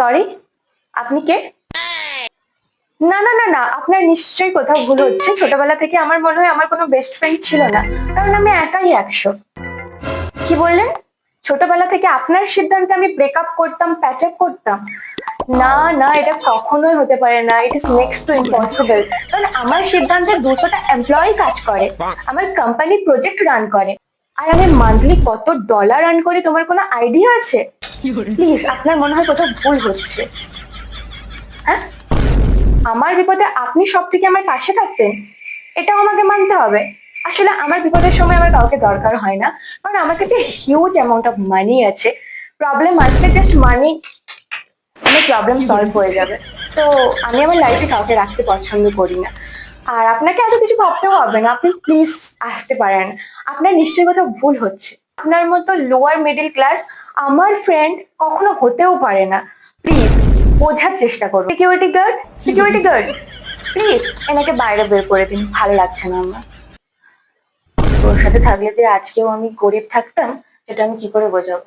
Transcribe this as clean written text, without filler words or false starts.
Sorry, আপনি কে? না না না না, আপনার নিশ্চয়ই কোথাও ভুল হচ্ছে। ছোটবেলা থেকে আমার মনে হয় আমার কোনো বেস্ট ফ্রেন্ড ছিল না, কারণ আমি একাই 100। কি বললেন? ছোটবেলা থেকে আপনার সিদ্ধান্তে আমি ব্রেকআপ করতাম, প্যাচ আপ করতাম? না না, এটা কখনোই হতে পারে না। It is next to impossible. কারণ আমার সিদ্ধান্তে 200টা এমপ্লয়ি কাজ করে, আমার কোম্পানি প্রজেক্ট রান করে, আর আমি মান্থলি কত ডলার আর্ন করি তোমার কোনো আইডিয়া আছে? প্লিজ, আপনার মনে হয় কোথাও ভুল হচ্ছে। হ্যাঁ, আমার বিপদে আপনি সব থেকে আমার পাশে থাকতেন, এটাও আমাকে মানতে হবে। আসলে আমার বিপদের সময় আমার কাউকে দরকার হয় না, কারণ আমার কাছে হিউজ অ্যামাউন্ট অফ মানি আছে। প্রবলেম আসলে জাস্ট মানি, আমার প্রবলেম সলভ হয়ে যাবে। তো আমি আমার লাইফে কাউকে রাখতে পছন্দ করি না। আর আপনাকে এত কিছু ভাবতে হবে না, আপনি প্লিজ আসতে পারেন। আপনার নিশ্চয়ই কোথাও ভুল হচ্ছে। আপনার মতো লোয়ার মিডল ক্লাস আমার ফ্রেন্ড কখনো হতেও পারে না। প্লিজ বোঝার চেষ্টা করুন। Security guard, security guard, please এনাকে বাইরে বের করে দিন, ভালো লাগছে না আমার। ওর সাথে থাকলে যে আজকেও আমি গরিব থাকতাম, সেটা আমি কি করে বোঝাবো?